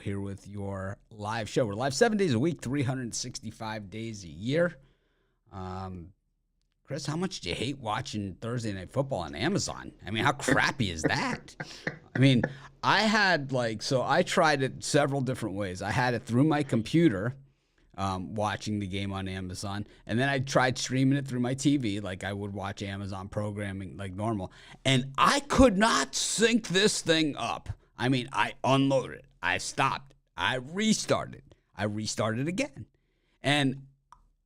Here with your live show. We're live 7 days a week, 365 days a year. Chris, how much do you hate watching Thursday Night Football on Amazon? I mean, how crappy is that? I mean, I tried it several different ways. I had it through my computer, watching the game on Amazon, and then I tried streaming it through my TV, like I would watch Amazon programming like normal, and I could not sync this thing up. I mean, I unloaded it. I stopped. I restarted again. And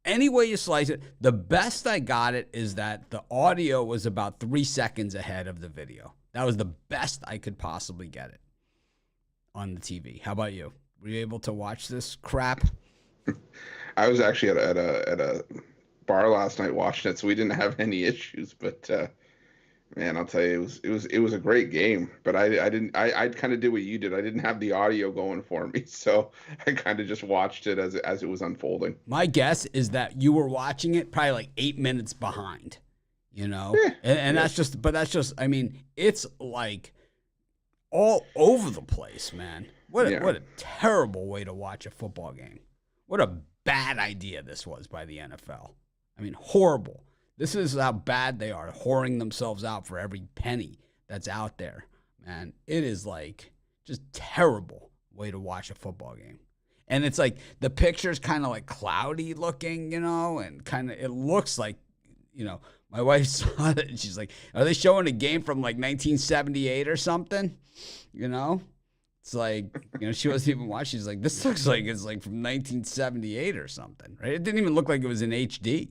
any way you slice it, the best I got it is that the audio was about 3 seconds ahead of the video. That was the best I could possibly get it on the TV. How about you? Were you able to watch this crap? I was actually at a bar last night watching it, so we didn't have any issues. But man, I'll tell you, it was a great game. But I kind of did what you did. I didn't have the audio going for me, so I kind of just watched it as it was unfolding. My guess is that you were watching it probably like 8 minutes behind. You know, and that's just. I mean, it's like all over the place, man. What a terrible way to watch a football game. What a bad idea this was by the NFL. I mean, horrible. This is how bad they are, whoring themselves out for every penny that's out there, man. It is like just terrible way to watch a football game. And it's like the picture's kind of like cloudy looking, you know, and kind of it looks like, you know, my wife saw it and she's like, are they showing a game from like 1978 or something? You know? It's like, you know, she wasn't even watching. She's like, this looks like it's like from 1978 or something, right? It didn't even look like it was in HD.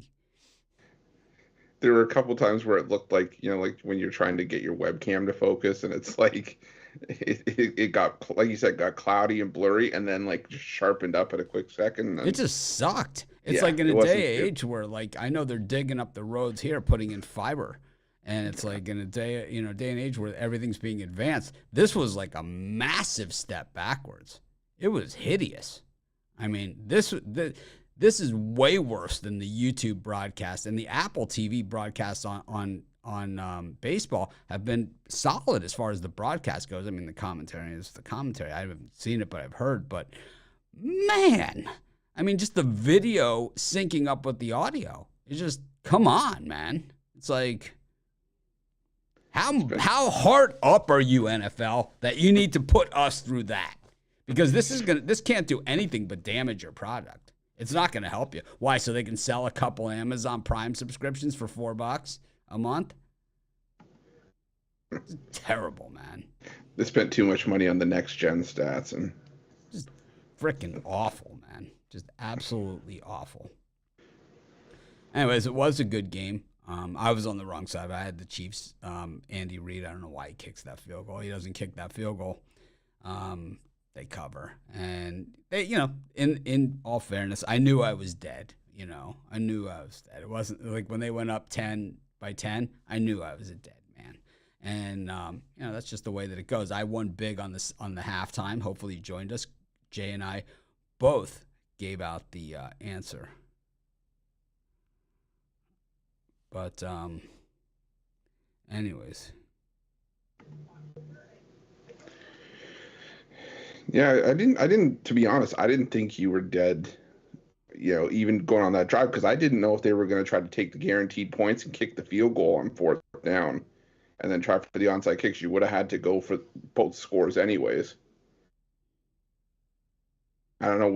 There were a couple times where it looked like, you know, like when you're trying to get your webcam to focus, and it's like it got, like you said, got cloudy and blurry, and then like just sharpened up at a quick second. It just sucked. It's like in a day and age where, like, I know they're digging up the roads here, putting in fiber. And it's like in a day, you know, day and age where everything's being advanced. This was like a massive step backwards. It was hideous. I mean, this is way worse than the YouTube broadcast, and the Apple TV broadcasts on baseball have been solid as far as the broadcast goes. I mean, the commentary is the commentary. I haven't seen it, but I've heard. But man, I mean, just the video syncing up with the audio. It's just, come on, man. It's like, how hard up are you, NFL, that you need to put us through that? Because this can't do anything but damage your product. It's not going to help you. Why? So they can sell a couple Amazon Prime subscriptions for $4 a month? It's terrible, man. They spent too much money on the next gen stats, and just freaking awful, man. Just absolutely awful. Anyways, it was a good game. I was on the wrong side. I had the Chiefs. Andy Reid, I don't know why he kicks that field goal. He doesn't kick that field goal. They cover. And they, you know, in all fairness, I knew I was dead. You know, I knew I was dead. It wasn't like when they went up 10 by 10, I knew I was a dead man. And, you know, that's just the way that it goes. I won big on the halftime. Hopefully you joined us. Jay and I both gave out the answer. But, anyways. Yeah, I didn't, to be honest, I didn't think you were dead, you know, even going on that drive, because I didn't know if they were going to try to take the guaranteed points and kick the field goal on fourth down and then try for the onside kicks. You would have had to go for both scores anyways. I don't know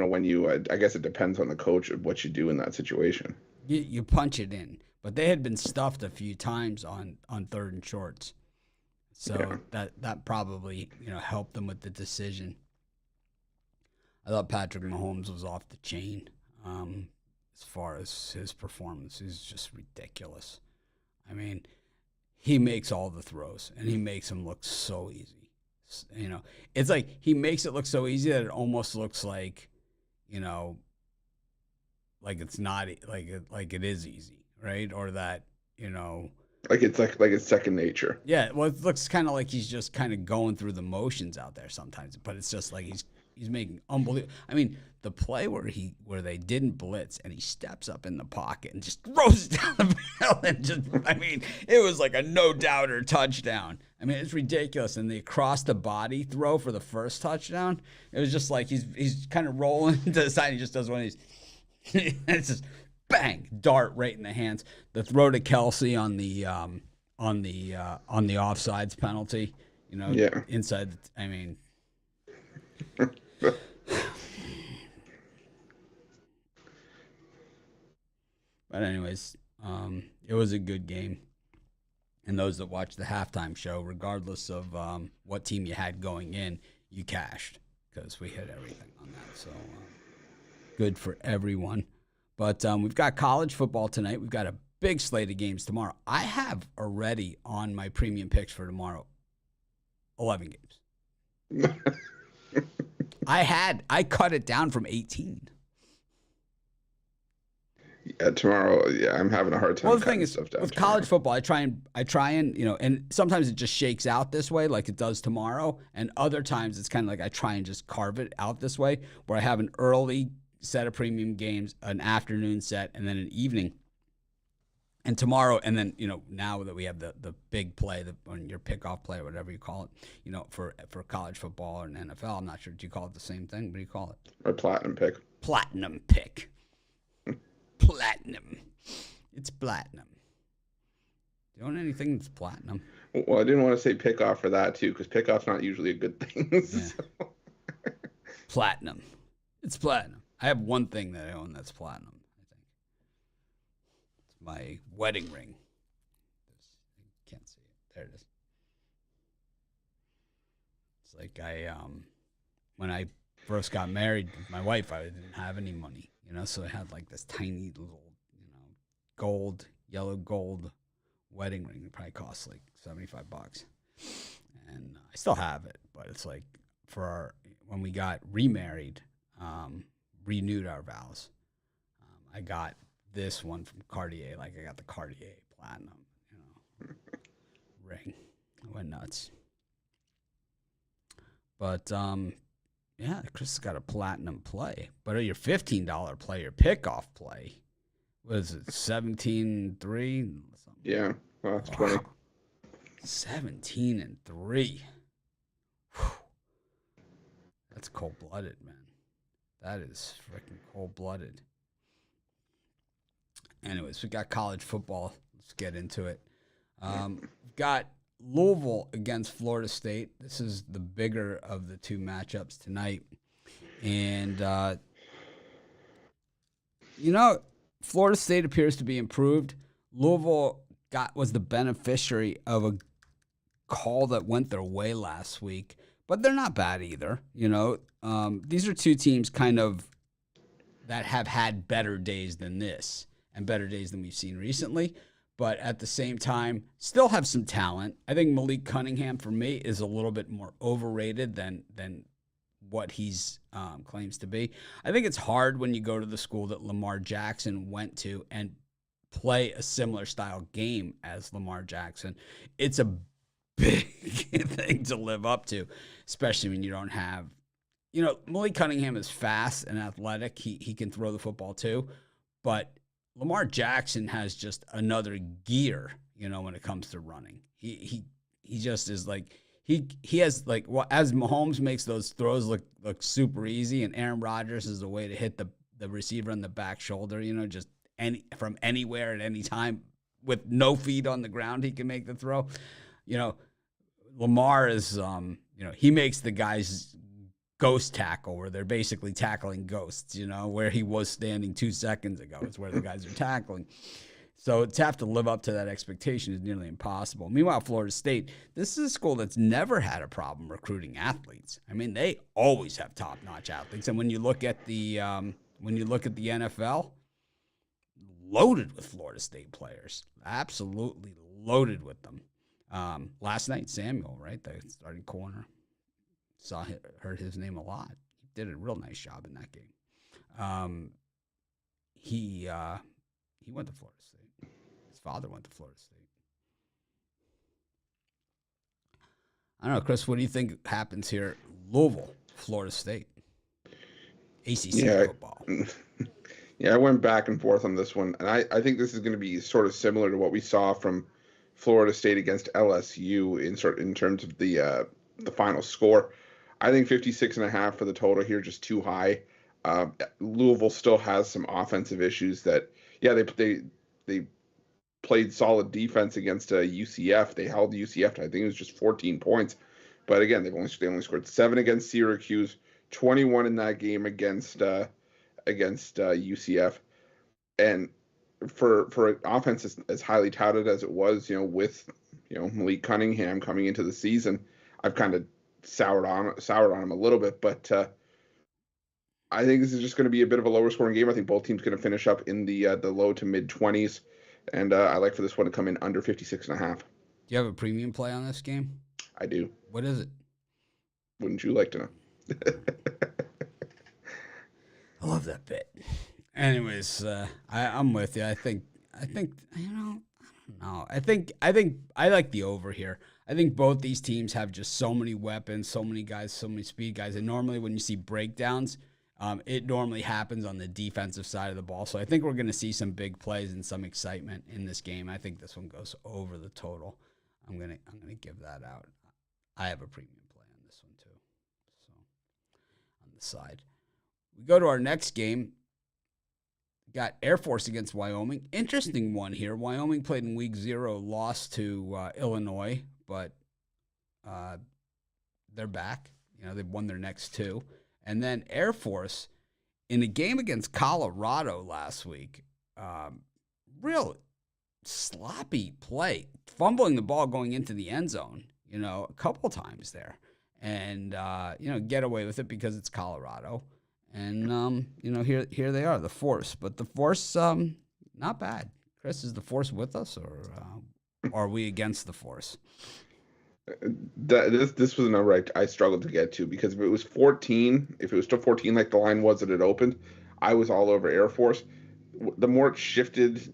when you, I guess it depends on the coach of what you do in that situation. You punch it in. But they had been stuffed a few times on third and shorts. So that probably, you know, helped them with the decision. I thought Patrick Mahomes was off the chain as far as his performance. He's just ridiculous. I mean, he makes all the throws, and he makes them look so easy. You know, it's like he makes it look so easy that it almost looks like, you know, like it's not like it is easy. Right? Or that, you know, like it's second nature. Yeah, well, it looks kind of like he's just kind of going through the motions out there sometimes, but it's just like he's making unbelievable. I mean, the play where they didn't blitz and he steps up in the pocket and just throws it down the field and just, I mean, it was like a no-doubter touchdown. I mean, it's ridiculous. And the across-the-body throw for the first touchdown, it was just like he's kind of rolling to the side. And he just does one of these. It's just bang, dart right in the hands. The throw to Kelsey on the offsides penalty, inside. I mean. But anyways, it was a good game. And those that watched the halftime show, regardless of what team you had going in, you cashed because we hit everything on that. So good for everyone. But we've got college football tonight. We've got a big slate of games tomorrow. I have already on my premium picks for tomorrow 11 games. I cut it down from 18. Yeah, tomorrow. Yeah, I'm having a hard time. Well, the thing is, with college football, I try and and sometimes it just shakes out this way, like it does tomorrow, and other times it's kind of like I try and just carve it out this way, where I have an early set of premium games, an afternoon set, and then an evening. And tomorrow, and then now that we have the big play, your pickoff play, or whatever you call it, for college football and NFL, I'm not sure. Do you call it the same thing? What do you call it? A platinum pick. Platinum pick. Platinum. It's platinum. Do you own anything that's platinum? Well, I didn't want to say pickoff for that too, because pickoff's not usually a good thing. Yeah. So. Platinum. It's platinum. I have one thing that I own that's platinum. My wedding ring. I can't see it. There it is. It's like when I first got married with my wife, I didn't have any money, so I had like this tiny little, yellow gold wedding ring. It probably cost like $75. And I still have it, but it's like when we got remarried, renewed our vows, I got this one from Cartier, like I got the Cartier platinum, ring. I went nuts. But yeah, Chris has got a platinum play. But your $15 play, your pickoff play, was it 17-3? Yeah, well, that's 20. 17-3. Whew. That's cold-blooded, man. That is freaking cold-blooded. Anyways, we got college football. Let's get into it. We've got Louisville against Florida State. This is the bigger of the two matchups tonight. And, Florida State appears to be improved. Louisville was the beneficiary of a call that went their way last week, but they're not bad either. These are two teams kind of that have had better days than this. And better days than we've seen recently, but at the same time, still have some talent. I think Malik Cunningham, for me, is a little bit more overrated than what he's claims to be. I think it's hard when you go to the school that Lamar Jackson went to and play a similar style game as Lamar Jackson. It's a big thing to live up to, especially when you don't have, Malik Cunningham is fast and athletic. He can throw the football too, but Lamar Jackson has just another gear, when it comes to running. He just is like he has like as Mahomes makes those throws look super easy, and Aaron Rodgers is a way to hit the receiver on the back shoulder, just from anywhere at any time with no feet on the ground, he can make the throw. Lamar is he makes the guys ghost tackle where they're basically tackling ghosts, where he was standing 2 seconds ago. It's where the guys are tackling. So to have to live up to that expectation is nearly impossible. Meanwhile, Florida State, this is a school that's never had a problem recruiting athletes. I mean, they always have top-notch athletes. And when you look at the NFL, loaded with Florida State players, absolutely loaded with them. Last night, Samuel, right, the starting corner. Heard his name a lot. He did a real nice job in that game. He went to Florida State. His father went to Florida State. I don't know, Chris. What do you think happens here? Louisville, Florida State. ACC Yeah. football. Yeah, I went back and forth on this one, and I think this is going to be sort of similar to what we saw from Florida State against LSU in terms of the final score. I think 56.5 for the total here, just too high. Louisville still has some offensive issues that, yeah, they played solid defense against UCF. They held UCF to, I think it was just 14 points. But again, they only scored 7 against Syracuse, 21 in that game against UCF. And for an offense as highly touted as it was, with Malik Cunningham coming into the season, I've kind of soured on him a little bit. But I think this is just going to be a bit of a lower scoring game. I think both teams going to finish up in the low to mid 20s, and I like for this one to come in under 56.5. Do you have a premium play on this game? I do. What is it? Wouldn't you like to know? I love that bit. Anyways, I'm with you. I think I don't know. I think I like the over here. I think both these teams have just so many weapons, so many guys, so many speed guys. And normally when you see breakdowns, it normally happens on the defensive side of the ball. So I think we're going to see some big plays and some excitement in this game. I think this one goes over the total. I'm gonna give that out. I have a premium play on this one too. So on the side, we go to our next game. Got Air Force against Wyoming. Interesting one here. Wyoming played in week 0, lost to Illinois, but they're back. They've won their next 2. And then Air Force, in a game against Colorado last week, real sloppy play, fumbling the ball going into the end zone, a couple times there. And, get away with it because it's Colorado. And, here they are, the Force. But the Force, not bad. Chris, is the Force with us, or are we against the Force? This was a number I struggled to get to, because if it was still 14 like the line was that it opened, I was all over Air Force. The more it shifted,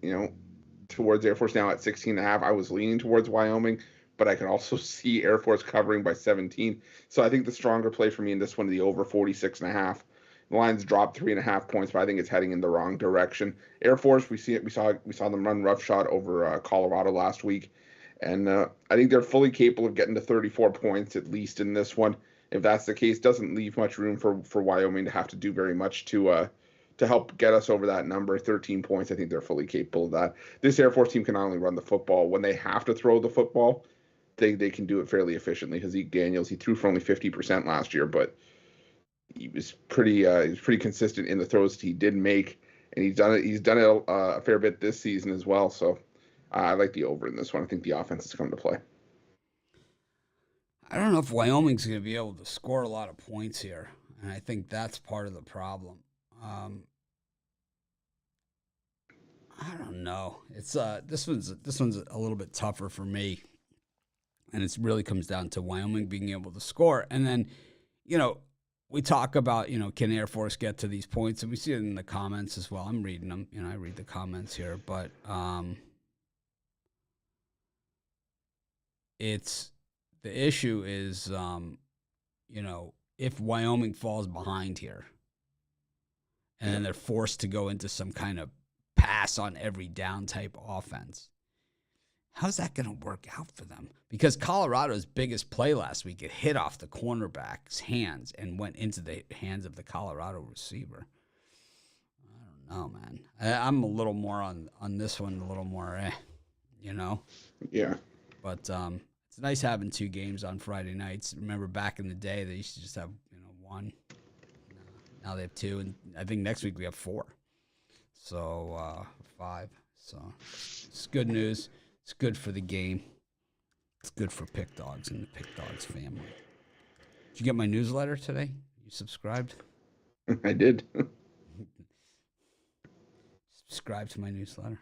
towards Air Force now at 16.5, I was leaning towards Wyoming, but I can also see Air Force covering by 17. So I think the stronger play for me in this one, the over 46.5. The line's dropped 3.5 points, but I think it's heading in the wrong direction. Air Force, we saw them run roughshod over Colorado last week, and I think they're fully capable of getting to 34 points at least in this one. If that's the case, doesn't leave much room for Wyoming to have to do very much to help get us over that number. 13 points, I think they're fully capable of that. This Air Force team can not only run the football, when they have to throw the football, they can do it fairly efficiently. Zeke Daniels, he threw for only 50% last year, but he was pretty consistent in the throws that he did make, and he's done it a fair bit this season as well. So I like the over in this one. I think the offense is coming to play. I don't know if Wyoming's going to be able to score a lot of points here, and I think that's part of the problem. I don't know. It's this one's a little bit tougher for me, and it really comes down to Wyoming being able to score, and then we talk about, can Air Force get to these points? And we see it in the comments as well. I'm reading them. I read the comments here. But it's the issue is, if Wyoming falls behind here and then they're forced to go into some kind of pass on every down type offense, how's that going to work out for them? Because Colorado's biggest play last week, it hit off the cornerback's hands and went into the hands of the Colorado receiver. I don't know, man. I'm a little more on this one, a little more, Yeah. But it's nice having 2 games on Friday nights. Remember back in the day, they used to just have, 1. Now they have 2, and I think next week we have 4. So 5. So it's good news. It's good for the game. It's good for Pick Dogs and the Pick Dogs family. Did you get my newsletter today? You subscribed? I did. Subscribe to my newsletter.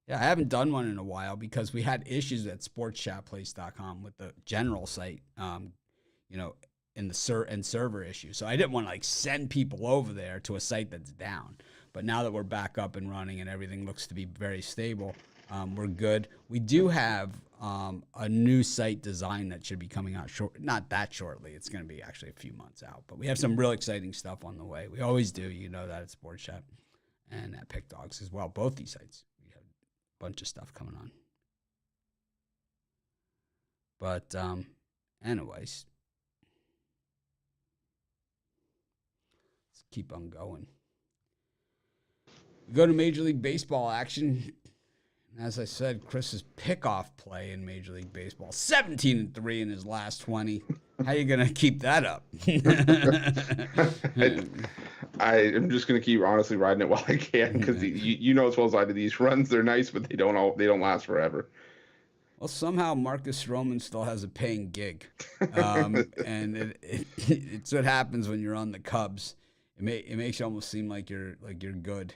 Yeah, I haven't done one in a while because we had issues at sportschatplace.com with the general site, in the server issues. So I didn't want to send people over there to a site that's down. But now that we're back up and running and everything looks to be very stable, We're good. We do have a new site design that should be coming out not that shortly. It's going to be actually a few months out, but we have some real exciting stuff on the way. We always do. You know that at Sports Chat and at Pick Dogs as well. Both these sites. We have a bunch of stuff coming on. But anyways, let's keep on going. We go to Major League Baseball action. As I said, Chris's pickoff play in Major League Baseball, 17-3 in his last 20. How are you going to keep that up? I'm just going to keep honestly riding it while I can, because you know as well as I do, these runs, they're nice, but they don't last forever. Well, somehow Marcus Stroman still has a paying gig, and it's what happens when you're on the Cubs. It makes you almost seem like you're good.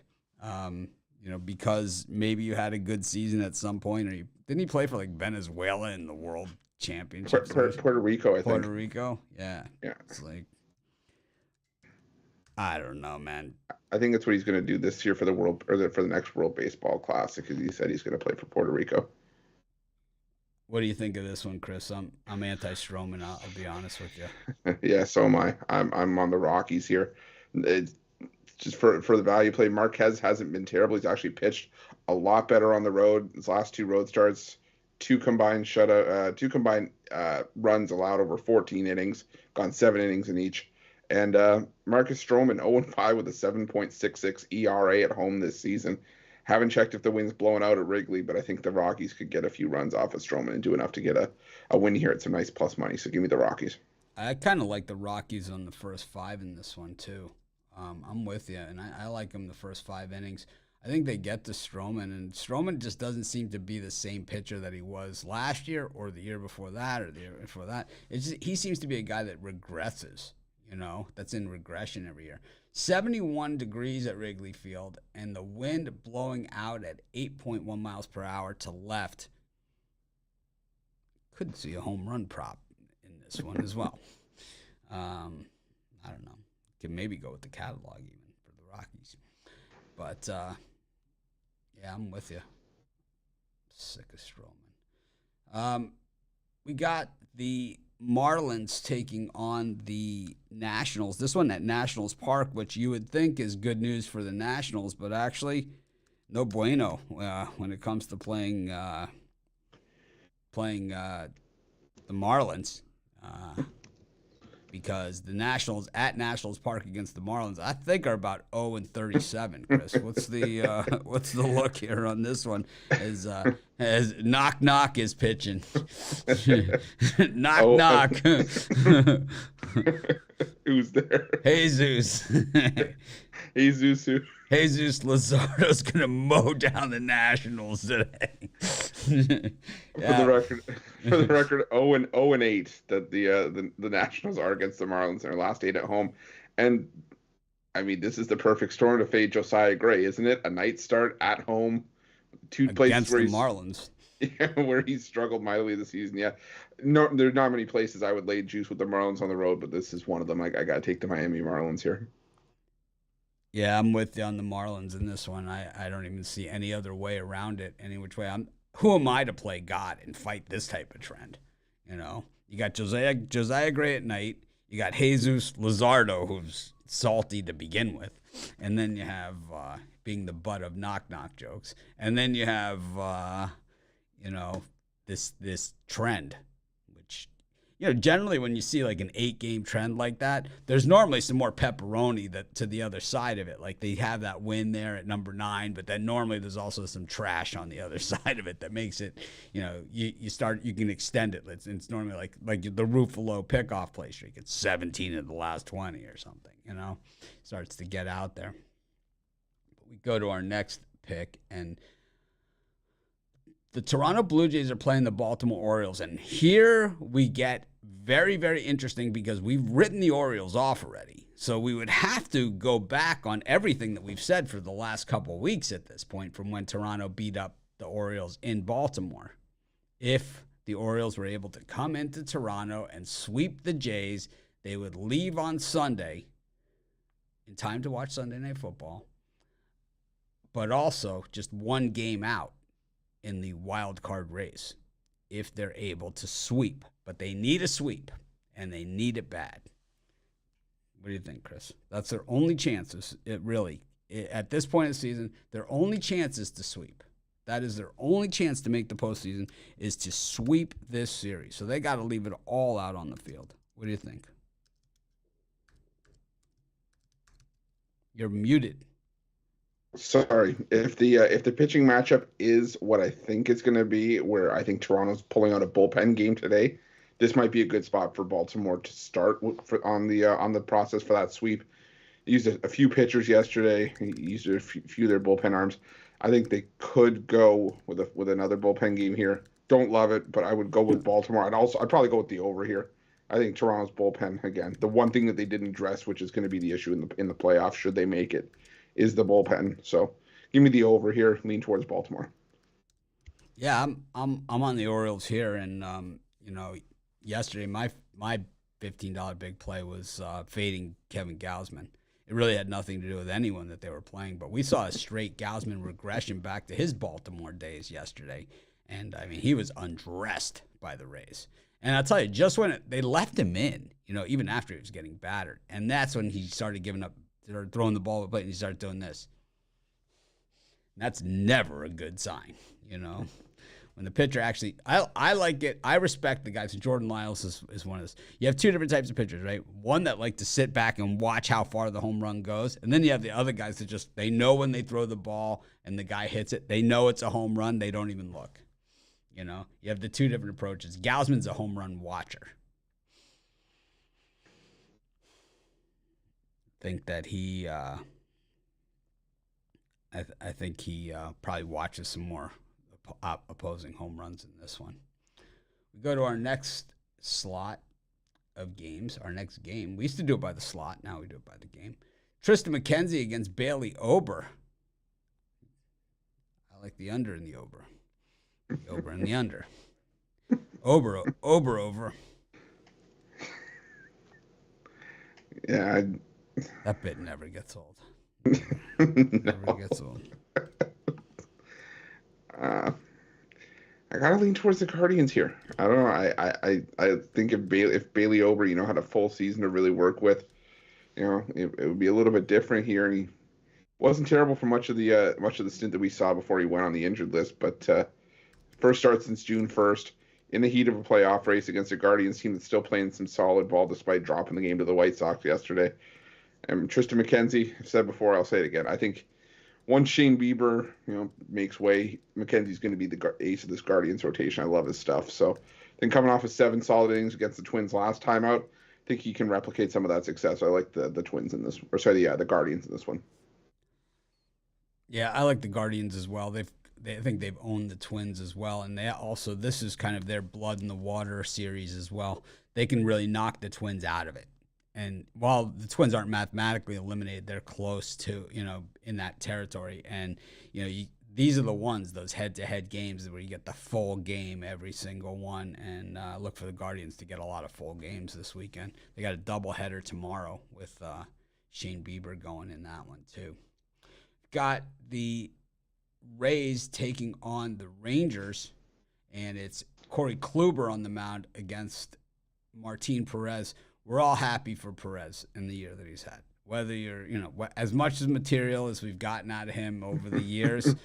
Because maybe you had a good season at some point, or didn't he play for like Venezuela in the World Championship? Puerto Rico, I think. Puerto Rico, yeah. Yeah. It's like, I don't know, man. I think that's what he's going to do this year for the next World Baseball Classic, because he said he's going to play for Puerto Rico. What do you think of this one, Chris? I'm anti-Stroman. I'll be honest with you. Yeah, so am I. I'm on the Rockies here. It's just for the value play. Marquez hasn't been terrible. He's actually pitched a lot better on the road. His last 2 road starts, 2 combined runs allowed over 14 innings, gone 7 innings in each. And Marcus Stroman 0-5 with a 7.66 ERA at home this season. Haven't checked if the wind's blowing out at Wrigley, but I think the Rockies could get a few runs off of Stroman and do enough to get a win here at some nice plus money. So give me the Rockies. I kind of like the Rockies on the first 5 in this one too. I'm with you, and I like them the first 5 innings. I think they get to Stroman, and Stroman just doesn't seem to be the same pitcher that he was last year or the year before that or the year before that. He seems to be a guy that regresses, that's in regression every year. 71 degrees at Wrigley Field, and the wind blowing out at 8.1 miles per hour to left. Could see a home run prop in this one as well. I don't know. Could maybe go with the catalog even for the Rockies. But, yeah, I'm with you. Sick of Stroman. We got the Marlins taking on the Nationals. This one at Nationals Park, which you would think is good news for the Nationals, but actually no bueno when it comes to playing the Marlins. Because the Nationals at Nationals Park against the Marlins, I think, are about 0-37. Chris, what's the look here on this one? As knock is pitching, knock. Who's there? Jesus. Jesus Luzardo's gonna mow down the Nationals today. Yeah. For the record, 0-8 that the Nationals are against the Marlins in their last 8 at home, and I mean this is the perfect storm to fade Josiah Gray, isn't it? A night start at home, 2 places where the Marlins, where he's struggled mightily this season. Yeah, no, there's not many places I would lay juice with the Marlins on the road, but this is one of them. I gotta take the Miami Marlins here. Yeah, I'm with you on the Marlins in this one. I don't even see any other way around it, any which way. Who am I to play God and fight this type of trend? You got Josiah Gray at night. You got Jesus Luzardo, who's salty to begin with, and then you have being the butt of knock jokes, and then you have this trend. Generally when you see like an 8-game trend like that, there's normally some more pepperoni to the other side of it. Like they have that win there at number 9, but then normally there's also some trash on the other side of it that makes it, you can extend it. It's normally like the Ruffalo pickoff play streak. It's 17 of the last 20 or something, starts to get out there. But we go to our next pick, and the Toronto Blue Jays are playing the Baltimore Orioles, and here we get very, very interesting because we've written the Orioles off already. So we would have to go back on everything that we've said for the last couple of weeks at this point from when Toronto beat up the Orioles in Baltimore. If the Orioles were able to come into Toronto and sweep the Jays, they would leave on Sunday in time to watch Sunday Night Football, but also just 1 game out in the wild card race if they're able to sweep. But they need a sweep, and they need it bad. What do you think, Chris? That's their only chances. At this point in the season, their only chance is to sweep. That is their only chance to make the postseason, is to sweep this series. So they got to leave it all out on the field. What do you think? You're muted. Sorry. If the pitching matchup is what I think it's going to be, where I think Toronto's pulling out a bullpen game today, this might be a good spot for Baltimore to start on the process for that sweep. He used a few pitchers yesterday. He used a few of their bullpen arms. I think they could go with another bullpen game here. Don't love it, but I would go with Baltimore. I'd probably go with the over here. I think Toronto's bullpen, again, the one thing that they didn't address, which is going to be the issue in the playoffs should they make it, is the bullpen. So give me the over here. Lean towards Baltimore. Yeah, I'm on the Orioles here, and yesterday my $15 big play was fading Kevin Gausman. It really had nothing to do with anyone that they were playing, but we saw a straight Gausman regression back to his Baltimore days yesterday, and I mean he was undressed by the Rays. And I'll tell you, just when they left him in, even after he was getting battered, and that's when he started giving up, or throwing the ball at the plate, and he started doing this. And that's never a good sign, When the pitcher actually, I like it. I respect the guys. Jordan Lyles is one of those. You have two different types of pitchers, right? One that like to sit back and watch how far the home run goes. And then you have the other guys that they know when they throw the ball and the guy hits it, they know it's a home run. They don't even look. You have the two different approaches. Gausman's a home run watcher. I think that he, I think he probably watches some more opposing home runs in this one. We go to our next slot of games. Our next game. We used to do it by the slot. Now we do it by the game. Tristan McKenzie against Bailey Ober. I like the under in the Ober. The over and the under. Over. Yeah. That bit never gets old. Never gets old. I gotta lean towards the Guardians here. I don't know. I think if Bailey Ober, had a full season to really work with, it would be a little bit different here. And he wasn't terrible for much of the stint that we saw before he went on the injured list. But first start since June 1st, in the heat of a playoff race against a Guardians team that's still playing some solid ball despite dropping the game to the White Sox yesterday. And Tristan McKenzie, I've said before, I'll say it again. I think once Shane Bieber, makes way, McKenzie's going to be the ace of this Guardians rotation. I love his stuff. So then coming off of 7 solid innings against the Twins last time out, I think he can replicate some of that success. I like the Twins in this, the Guardians in this one. Yeah, I like the Guardians as well. I think they've owned the Twins as well, and this is kind of their blood in the water series as well. They can really knock the Twins out of it. And while the Twins aren't mathematically eliminated, they're close to, in that territory. And, these are the ones, those head-to-head games where you get the full game every single one. And look for the Guardians to get a lot of full games this weekend. They got a doubleheader tomorrow with Shane Bieber going in that one too. Got the Rays taking on the Rangers, and it's Corey Kluber on the mound against Martin Perez. We're all happy for Perez in the year that he's had. Whether you're, as much as material as we've gotten out of him over the years,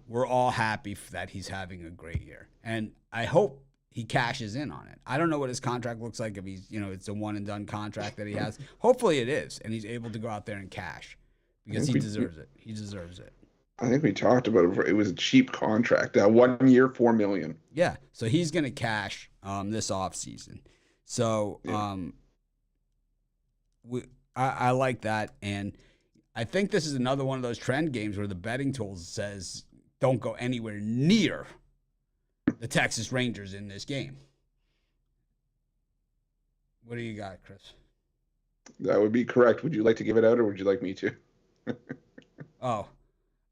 we're all happy that he's having a great year. And I hope he cashes in on it. I don't know what his contract looks like, if he's, it's a one-and-done contract that he has. Hopefully it is, and he's able to go out there and cash because he deserves it. He deserves it. I think we talked about it before. It was a cheap contract. 1 year, $4 million. Yeah, so he's going to cash this offseason. So I like that, and I think this is another one of those trend games where the betting tools says don't go anywhere near the Texas Rangers in this game. What do you got, Chris? That would be correct. Would you like to give it out, or would you like me to?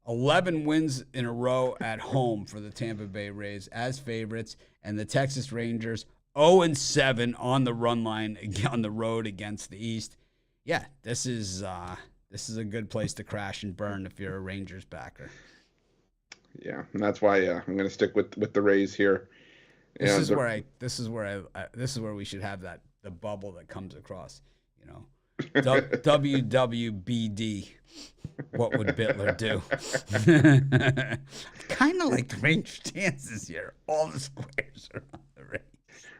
11 wins in a row at home for the Tampa Bay Rays as favorites, and the Texas Rangers 0-7 on the run line on the road against the East. Yeah, this is a good place to crash and burn if you're a Rangers backer. Yeah, and that's why I'm going to stick with the Rays here. This And is where this is where we should have the bubble that comes across, you know. WWBD. What would Bitler do? Kind of like the Rangers' chances here. All the squares are on the Rays.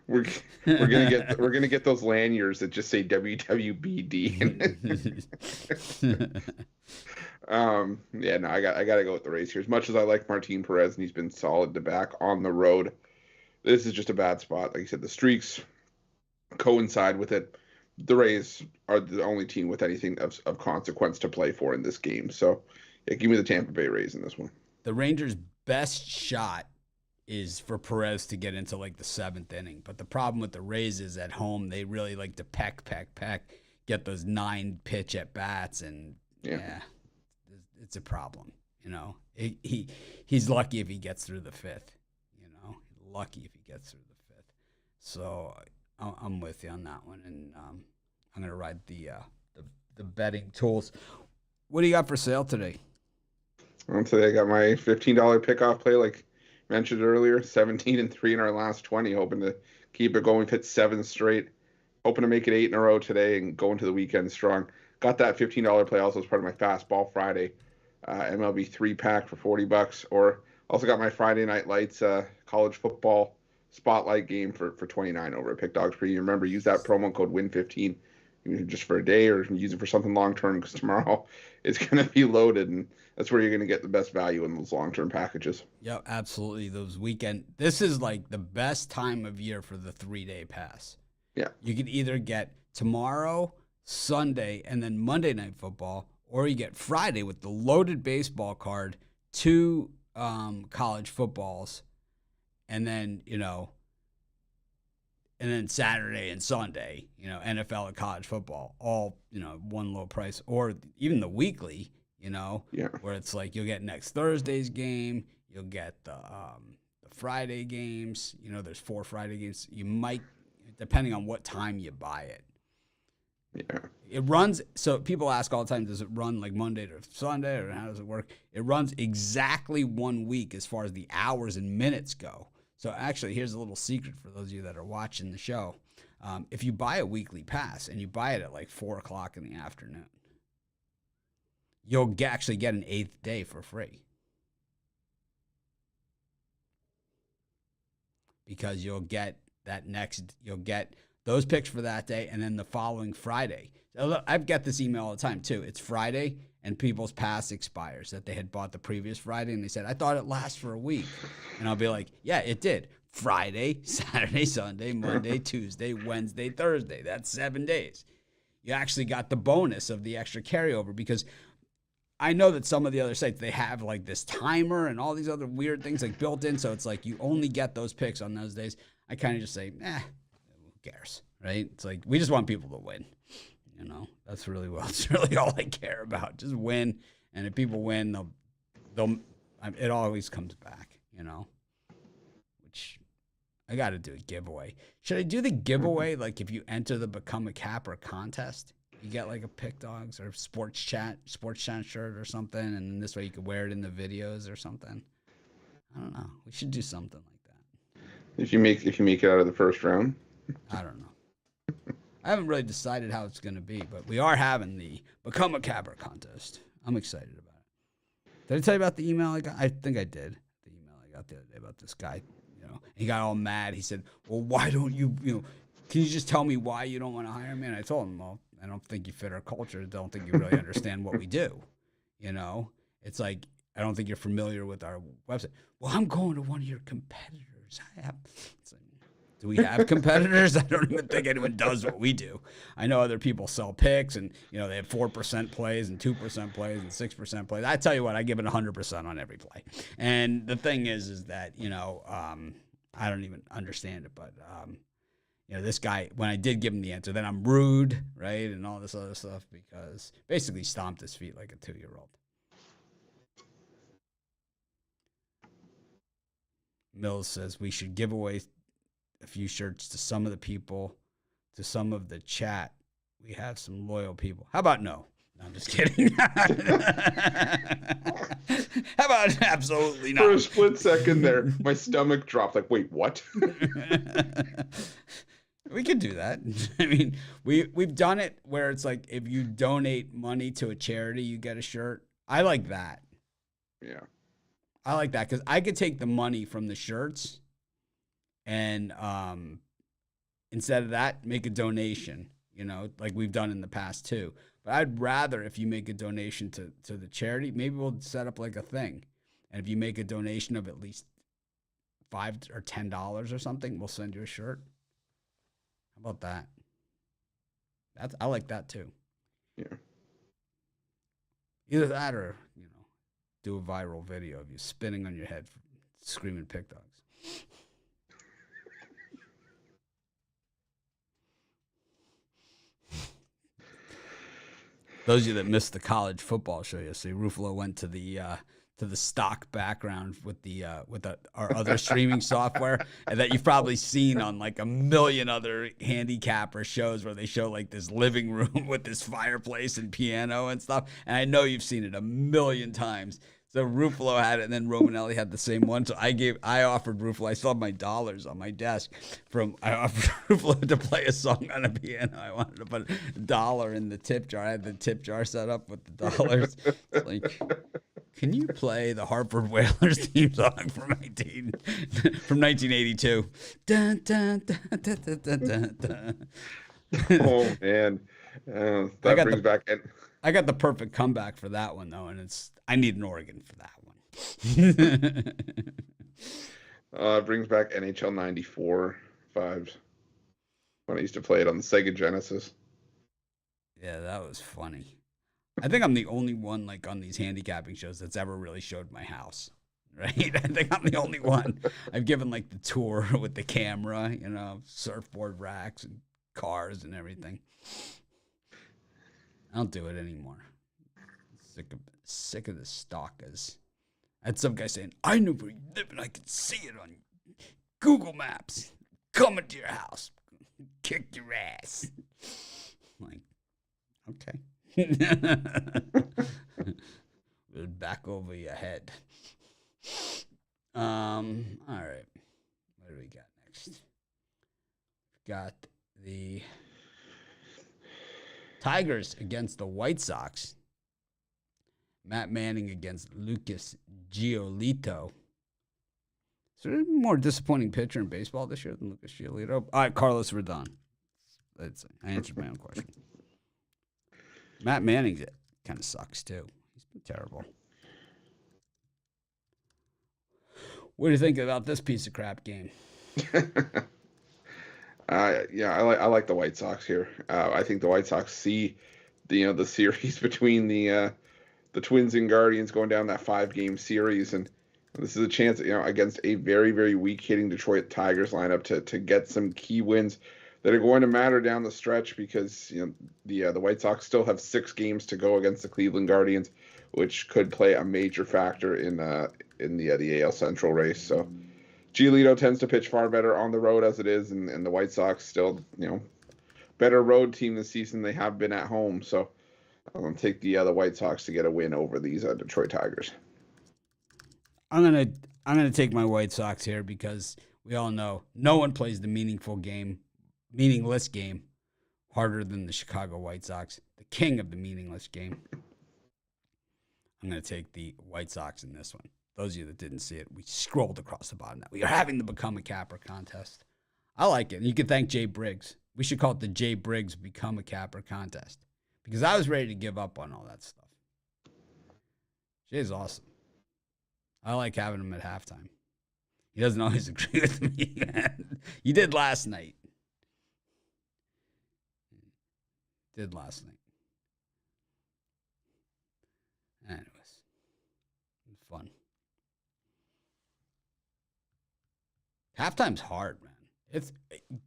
we're we're gonna get those lanyards that just say WWBD. Yeah, no, I gotta go with the Rays here. As much as I like Martin Perez and he's been solid to back on the road, this is just a bad spot. Like you said, the streaks coincide with it. The Rays are the only team with anything of consequence to play for in this game. So, yeah, give me the Tampa Bay Rays in this one. The Rangers' best shot is for Perez to get into like the seventh inning. But the problem with the Rays is at home, they really like to peck, get those 9 pitch at bats. And yeah, it's a problem. You know, he's lucky if he gets through the fifth. You know, lucky if he gets through the fifth. So I'm with you on that one, and I'm gonna ride the betting tools. What do you got for sale today? Today I got my $15 pickoff play, like mentioned earlier, 17-3 in our last 20. Hoping to keep it going. We've hit 7 straight. Hoping to make it 8 in a row today and go into the weekend strong. Got that $15 play also as part of my Fastball Friday MLB 3-pack for $40. Or also got my Friday Night Lights college football spotlight game for $29 over at Pick Dogs Premium. Remember, use that promo code WIN15 just for a day, or use it for something long term, because tomorrow it's going to be loaded, and that's where you're going to get the best value in those long term packages. Yep, absolutely. Those weekend. This is like the best time of year for the 3-day pass. Yeah. You can either get tomorrow, Sunday, and then Monday Night Football, or you get Friday with the loaded baseball card, 2 college footballs, and then, and then Saturday and Sunday, NFL and college football, all, one low price, or even the weekly, where it's like you'll get next Thursday's game, you'll get the Friday games, there's 4 Friday games. You might, depending on what time you buy it. Yeah. It runs, so people ask all the time, does it run like Monday to Sunday, or how does it work? It runs exactly 1 week as far as the hours and minutes go. So actually, here's a little secret for those of you that are watching the show. If you buy a weekly pass and you buy it at like 4 o'clock in the afternoon, you'll actually get an 8th day for free. Because you'll get those picks for that day, and then the following Friday. So I've got this email all the time too. It's Friday, and people's pass expires that they had bought the previous Friday, and they said, I thought it lasts for a week. And I'll be like, yeah, it did. Friday, Saturday, Sunday, Monday, Tuesday, Wednesday, Thursday. That's 7 days. You actually got the bonus of the extra carryover, because I know that some of the other sites, they have like this timer and all these other weird things like built in. So it's like you only get those picks on those days. I kind of just say, who cares, right? It's like we just want people to win. That's really it's really all I care about. Just win, and if people win, they'll. It always comes back, Which I got to do a giveaway. Should I do the giveaway like if you enter the Become a Capper contest? You get like a Pick Dogs or Sports Chat shirt or something, and this way you could wear it in the videos or something. I don't know. We should do something like that. If you make it out of the first round. I don't know. I haven't really decided how it's going to be, but we are having the Become a Capper contest. I'm excited about it. Did I tell you about the email I got? I think I did. The email I got the other day about this guy, he got all mad. He said, well, why don't you, can you just tell me why you don't want to hire me? And I told him, well, I don't think you fit our culture. I don't think you really understand what we do. It's like, I don't think you're familiar with our website. Well, I'm going to one of your competitors. It's like, do we have competitors? I don't even think anyone does what we do. I know other people sell picks, and they have 4% plays and 2% plays and 6% plays. I tell you what, I give it 100% on every play. And the thing is that I don't even understand it, but this guy, when I did give him the answer, then I'm rude, right, and all this other stuff, because basically stomped his feet like a 2-year-old. Mills says we should give away a few shirts to some of the people, to some of the chat. We have some loyal people. How about no? No, I'm just kidding. How about absolutely not? For a split second there, my stomach dropped. Like, wait, what? We could do that. I mean, we've done it where it's like if you donate money to a charity, you get a shirt. I like that. Yeah. I like that because I could take the money from the shirts and instead of that, make a donation, like we've done in the past too. But I'd rather if you make a donation to the charity, maybe we'll set up like a thing. And if you make a donation of at least $5 or $10 or something, we'll send you a shirt. How about that? I like that too. Yeah. Either that or, do a viral video of you spinning on your head screaming pig dogs. Those of you that missed the college football show yesterday, Ruffalo went to the stock background with our other streaming software, and that you've probably seen on like a million other handicapper shows where they show like this living room with this fireplace and piano and stuff. And I know you've seen it a million times. So Ruffalo had it, and then Romanelli had the same one. So I offered Ruffalo. I still have my dollars on my desk. I offered Ruffalo to play a song on a piano. I wanted to put $1 in the tip jar. I had the tip jar set up with the dollars. It's like, can you play the Hartford Whalers theme song from 1982? Dun, dun, dun, dun, dun, dun, dun. Oh man, that brings back. I got the perfect comeback for that one though, and I need an organ for that one. It brings back NHL '94 vibes when I used to play it on the Sega Genesis. Yeah, that was funny. I think I'm the only one like on these handicapping shows that's ever really showed my house. Right? I think I'm the only one. I've given like the tour with the camera, surfboard racks and cars and everything. I don't do it anymore. Sick of the stalkers. I had some guy saying, I know where you live and I can see it on Google Maps. Coming to your house. Kick your ass. I'm like, okay. Back over your head. All right. What do we got next? Got the Tigers against the White Sox. Matt Manning against Lucas Giolito. Is there a more disappointing pitcher in baseball this year than Lucas Giolito? All right, Carlos Rodon. I answered my own question. Matt Manning kind of sucks, too. He's been terrible. What do you think about this piece of crap game? I like the White Sox here. I think the White Sox see the series between the Twins and Guardians going down that 5-game series, and this is a chance against a very, very weak hitting Detroit Tigers lineup to get some key wins that are going to matter down the stretch, because the White Sox still have 6 games to go against the Cleveland Guardians, which could play a major factor in the AL Central race. So Giolito tends to pitch far better on the road as it is, and the White Sox still better road team this season they have been at home. So I'm going to take the White Sox to get a win over these Detroit Tigers. I'm gonna take my White Sox here because we all know no one plays the meaningless game harder than the Chicago White Sox, the king of the meaningless game. I'm gonna take the White Sox in this one. Those of you that didn't see it, we scrolled across the bottom. We are having the Become a Capper contest. I like it. And you can thank Jay Briggs. We should call it the Jay Briggs Become a Capper contest, because I was ready to give up on all that stuff. Jay's awesome. I like having him at halftime. He doesn't always agree with me. You did last night. Anyways, it was fun. Halftime's hard, man. It's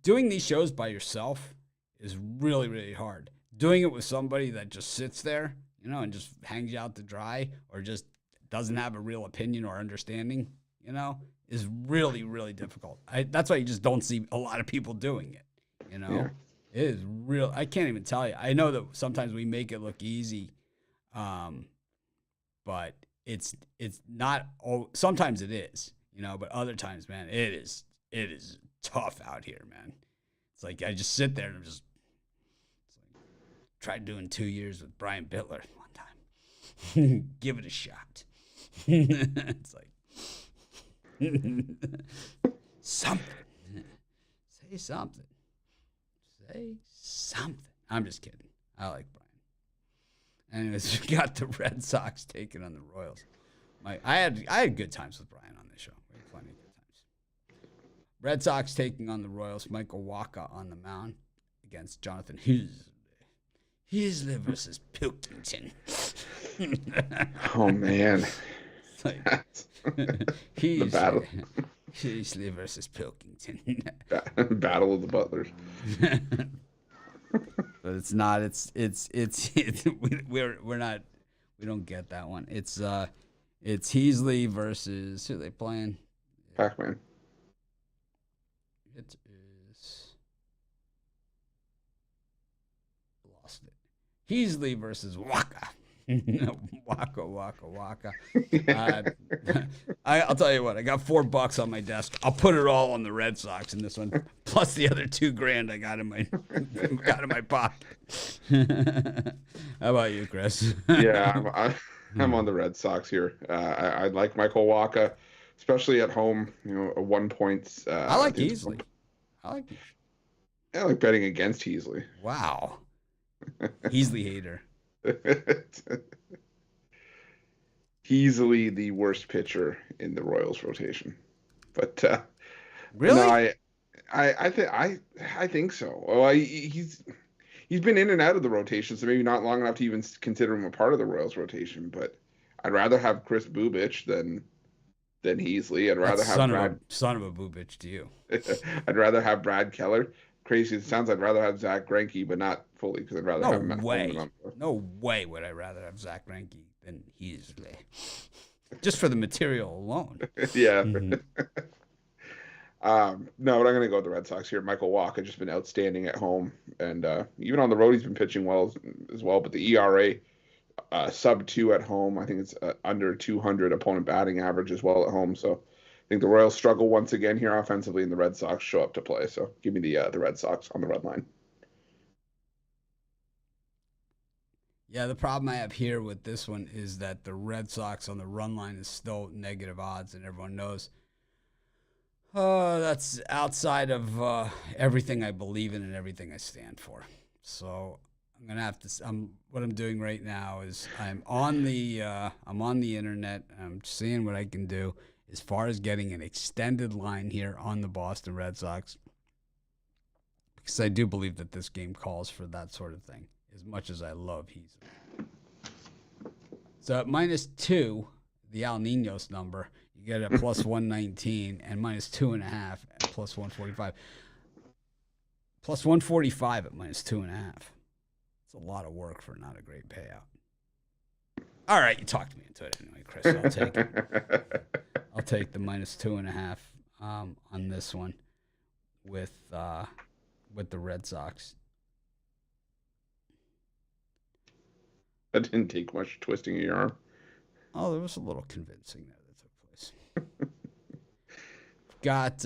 doing these shows by yourself is really, really hard. Doing it with somebody that just sits there, and just hangs you out to dry, or just doesn't have a real opinion or understanding, is really, really difficult. That's why you just don't see a lot of people doing it, Yeah. It is real. I can't even tell you. I know that sometimes we make it look easy But it's not. Oh, sometimes it is, but other times, man, it is tough out here, man. It's like I just sit there and I'm just tried doing 2 years with Brian Bitler one time. Give it a shot. It's like something. Say something. Say something. I'm just kidding. I like Brian. Anyways, we got the Red Sox taking on the Royals. I had good times with Brian on this show. We had plenty of good times. Red Sox taking on the Royals. Michael Wacha on the mound against Jonathan Heasley versus Pilkington. Oh man. Like, The battle. Heasley versus Pilkington. Battle of the Butlers. But it's not. We're not. We don't get that one. It's Heasley versus who are they playing? Pac-Man. It is lost it. Heasley versus Waka. Waka. I'll tell you what. I got $4 on my desk. I'll put it all on the Red Sox in this one, plus the other $2,000 I got in my pocket. How about you, Chris? Yeah, I'm on the Red Sox here. I like Michael Wacha, especially at home. A 1 point. I like Heasley. I like betting against Heasley. Wow, Heasley hater. Easily the worst pitcher in the Royals rotation, but really, no, I think so. Well, he's been in and out of the rotation, so maybe not long enough to even consider him a part of the Royals rotation. But I'd rather have Chris Bubich than Heasley. I'd rather have son of a Bubich to you. I'd rather have Brad Keller. Crazy as it sounds, I'd rather have Zach Greinke, but not fully because I'd rather have him at home. No way would I rather have Zach Greinke than Heasley. Just for the material alone. Yeah. Mm-hmm. No, but I'm going to go with the Red Sox here. Michael Wacha just been outstanding at home, and even on the road he's been pitching well as well. But the ERA sub 2 at home, I think it's under 200 opponent batting average as well at home. So I think the Royals struggle once again here offensively, and the Red Sox show up to play. So give me the Red Sox on the red line. Yeah, the problem I have here with this one is that the Red Sox on the run line is still negative odds, and everyone knows that's outside of everything I believe in and everything I stand for. So I'm gonna have to. What I'm doing right now is I'm on the internet. I'm seeing what I can do as far as getting an extended line here on the Boston Red Sox, because I do believe that this game calls for that sort of thing. As much as I love Heasley. So at -2, the Al Ninos number, you get a plus 119, and -2.5 at plus 145. Plus 145 at -2.5. It's a lot of work for not a great payout. All right, you talked me into it anyway, Chris. So I'll take it. I'll take the -2.5 on this one with the Red Sox. That didn't take much twisting of your arm. Oh, there was a little convincing there that took place. Got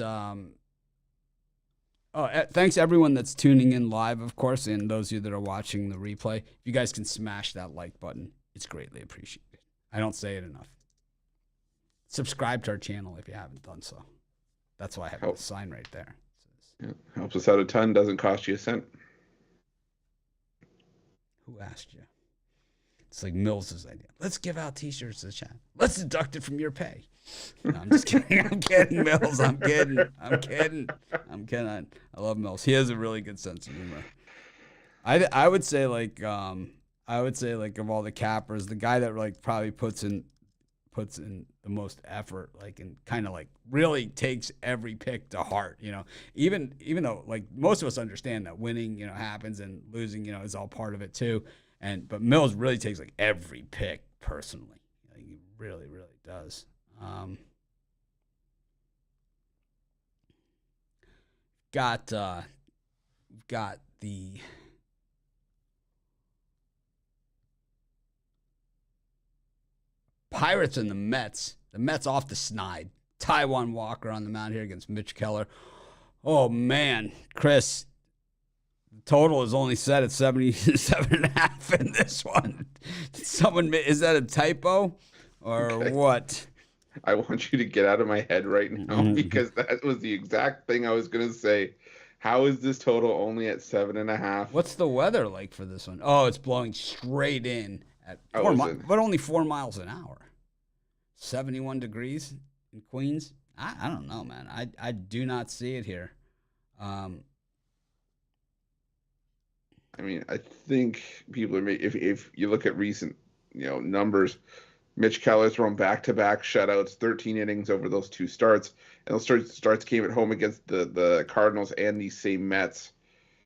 thanks everyone that's tuning in live, of course, and those of you that are watching the replay. If you guys can smash that like button, it's greatly appreciated. I don't say it enough. Subscribe to our channel if you haven't done so. That's why I have the sign right there. Yeah, helps us out a ton. Doesn't cost you a cent. Who asked you? It's like Mills's idea. Let's give out T-shirts to the chat. Let's deduct it from your pay. No, I'm just kidding. I'm kidding, Mills. I'm kidding. I love Mills. He has a really good sense of humor. I would say like of all the cappers, the guy that like probably puts in the most effort, like, and kind of like really takes every pick to heart. Even though like most of us understand that winning happens and losing is all part of it too. But Mills really takes like every pick personally. He really, really does. Got the Pirates and the Mets. The Mets off the snide. Taijuan Walker on the mound here against Mitch Keller. Oh, man. Chris, the total is only set at 77.5 in this one. Is that a typo or what? I want you to get out of my head right now because that was the exact thing I was going to say. How is this total only at 7.5? What's the weather like for this one? Oh, it's blowing straight in at but only 4 miles an hour. 71 degrees in Queens. I don't know, man. I do not see it here. I mean, I think people are if you look at recent numbers. Mitch Keller thrown back-to-back shutouts, 13 innings over those 2 starts. And those starts came at home against the Cardinals and these same Mets.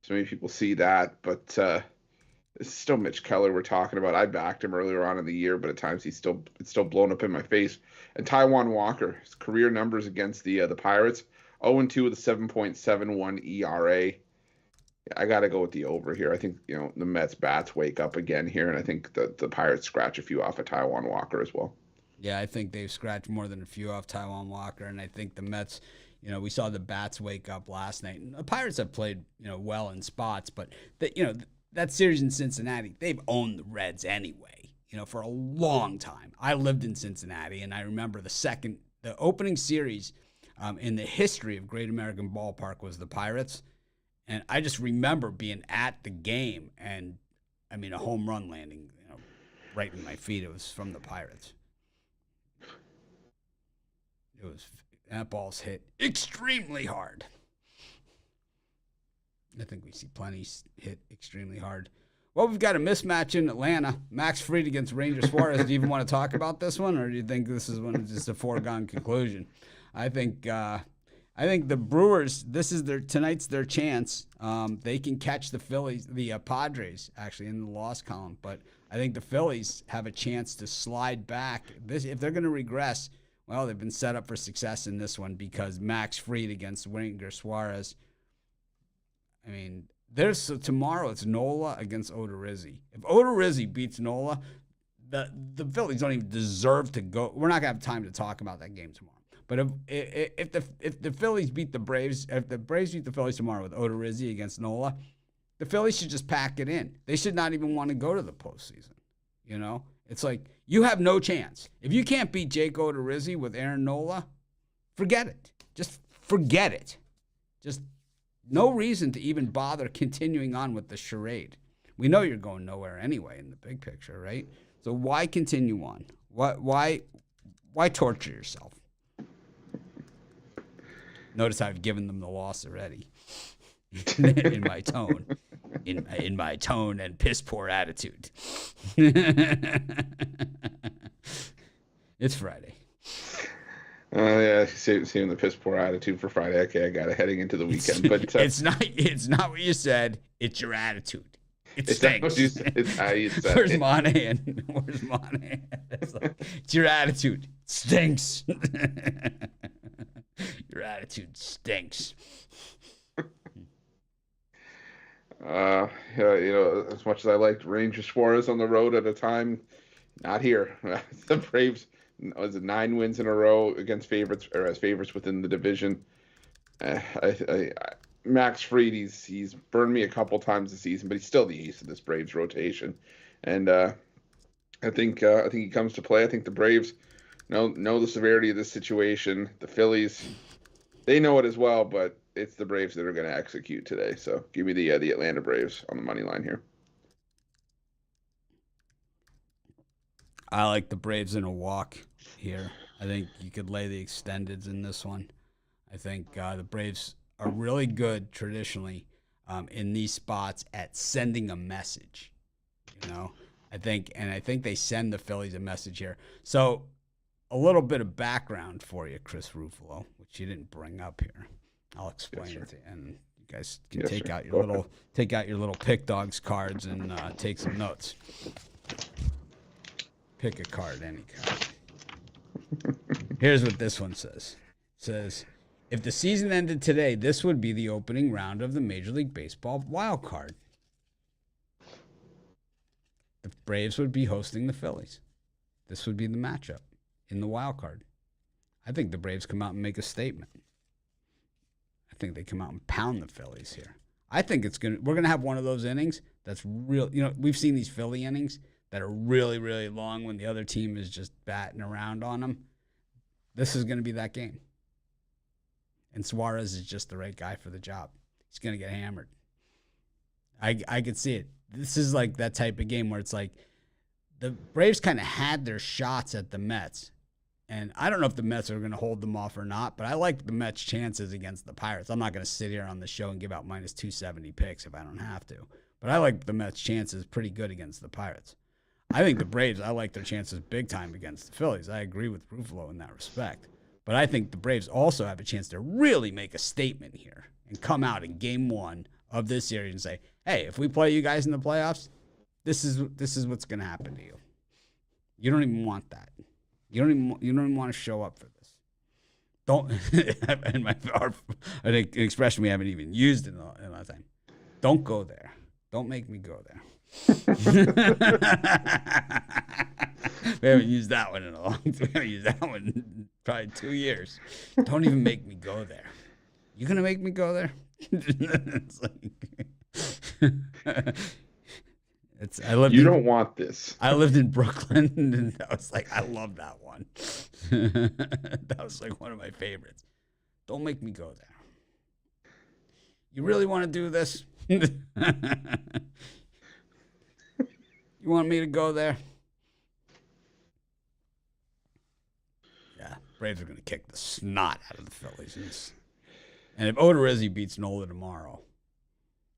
So maybe people see that. But it's still Mitch Keller we're talking about. I backed him earlier on in the year, but at times it's still blown up in my face. And Taijuan Walker, his career numbers against the Pirates, 0-2 with a 7.71 ERA. I got to go with the over here. I think, the Mets bats wake up again here, and I think the Pirates scratch a few off of Taijuan Walker as well. Yeah, I think they've scratched more than a few off Taijuan Walker, and I think the Mets, we saw the bats wake up last night. And the Pirates have played, well in spots, but, that series in Cincinnati, they've owned the Reds anyway, for a long time. I lived in Cincinnati, and I remember the opening series in the history of Great American Ballpark was the Pirates. And I just remember being at the game and, a home run landing, right in my feet. It was from the Pirates. That ball's hit extremely hard. I think we see plenty hit extremely hard. Well, we've got a mismatch in Atlanta. Max Fried against Ranger Suarez. Do you even want to talk about this one, or do you think this is just a foregone conclusion? I think the Brewers, tonight's their chance. They can catch the Padres, actually, in the loss column. But I think the Phillies have a chance to slide back. If they're going to regress, well, they've been set up for success in this one because Max Fried against Ranger Suarez. Tomorrow it's Nola against Odorizzi. If Odorizzi beats Nola, the Phillies don't even deserve to go. We're not going to have time to talk about that game tomorrow. But if the Phillies beat the Braves, if the Braves beat the Phillies tomorrow with Odorizzi against Nola, the Phillies should just pack it in. They should not even want to go to the postseason. It's like you have no chance. If you can't beat Jake Odorizzi with Aaron Nola, forget it. Just forget it. Just no reason to even bother continuing on with the charade. We know you're going nowhere anyway in the big picture, right? So why continue on? Why torture yourself? Notice I've given them the loss already in my tone, in my tone and piss poor attitude. It's Friday. Yeah, saving the piss poor attitude for Friday. Okay, I got it heading into the weekend. But it's not what you said. It's your attitude. It stinks. It's how you said Where's it. Monahan? Where's Monahan? It's your attitude. It stinks. Your attitude stinks. As much as I liked Ranger Suarez on the road at a time, not here. The Braves, was it 9 wins in a row against favorites or as favorites within the division? Max Fried, he's burned me a couple times this season, but he's still the ace of this Braves rotation, and I think he comes to play. I think the Braves know the severity of this situation. The Phillies, they know it as well, but it's the Braves that are going to execute today. So give me the Atlanta Braves on the money line here. I like the Braves in a walk here. I think you could lay the extendeds in this one. I think the Braves are really good traditionally in these spots at sending a message. I think they send the Phillies a message here. So a little bit of background for you, Chris Ruffalo, which you didn't bring up here. I'll explain it to you, and you guys can take out your little pick dogs cards and take some notes. Pick a card, any card. Here's what this one says. It says, if the season ended today, this would be the opening round of the Major League Baseball wild card. The Braves would be hosting the Phillies. this would be the matchup in the wild card. I think the Braves come out and make a statement. I think they come out and pound the Phillies here. I think we're gonna have one of those innings that's real. You know, we've seen these Philly innings that are really, really long when the other team is just batting around on them. This is gonna be that game. And Suarez is just the right guy for the job. He's gonna get hammered. I could see it. This is like that type of game where it's like the Braves kind of had their shots at the Mets. And I don't know if the Mets are going to hold them off or not, but I like the Mets' chances against the Pirates. I'm not going to sit here on the show and give out minus 270 picks if I don't have to. But I like the Mets' chances pretty good against the Pirates. I think the Braves, I like their chances big time against the Phillies. I agree with Ruffalo in that respect. But I think the Braves also have a chance to really make a statement here and come out in game one of this series and say, hey, if we play you guys in the playoffs, this is what's going to happen to you. You don't even want that. You don't even want to show up for this. Don't. And an expression we haven't even used in a long time. Don't go there. Don't make me go there. We haven't used that one in a long time. We haven't used that one in probably 2 years. Don't even make me go there. You gonna make me go there? It's like, you don't want this. I lived in Brooklyn, and I was like, I love that one. That was like one of my favorites. Don't make me go there. You really want to do this? You want me to go there? Yeah, Braves are going to kick the snot out of the Phillies. And if Odorizzi beats Nola tomorrow,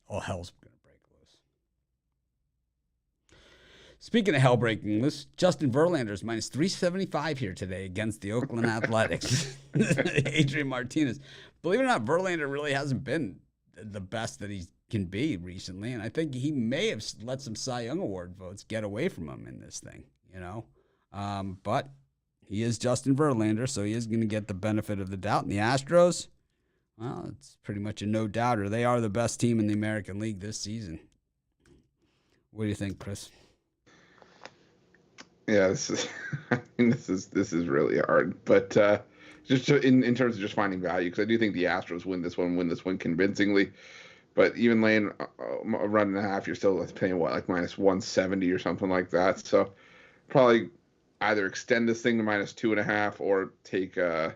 all hell's going to break loose. Speaking of hell breaking loose, Justin Verlander is minus 375 here today against the Oakland Athletics. Adrian Martinez. Believe it or not, Verlander really hasn't been the best that he can be recently, and I think he may have let some Cy Young Award votes get away from him in this thing, you know. But he is Justin Verlander, so he is going to get the benefit of the doubt. And the Astros, well, it's pretty much a no-doubter. They are the best team in the American League this season. What do you think, Chris? Yeah, this is really hard, but just in terms of just finding value, because I do think the Astros win this one convincingly. But even laying a run and a half, you're still paying like minus 170 or something like that. So probably either extend this thing to minus 2.5 or take an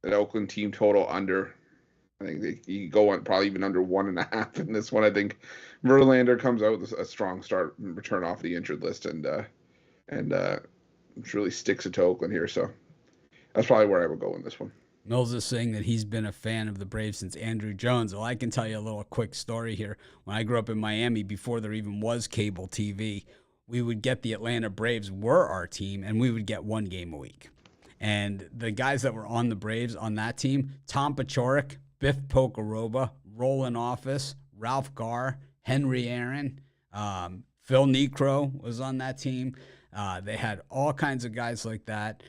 Oakland team total under. I think you go on probably even under 1.5 in this one. I think Verlander comes out with a strong start and return off the injured list and really sticks it to Oakland here. So that's probably where I would go in this one. Mills is saying that he's been a fan of the Braves since Andrew Jones. Well, I can tell you a little quick story here. When I grew up in Miami, before there even was cable TV, we would get the Atlanta Braves were our team, and we would get one game a week. And the guys that were on the Braves on that team, Tom Paciorek, Biff Pocoroba, Roland Office, Ralph Garr, Henry Aaron, Phil Necro was on that team. They had all kinds of guys like that.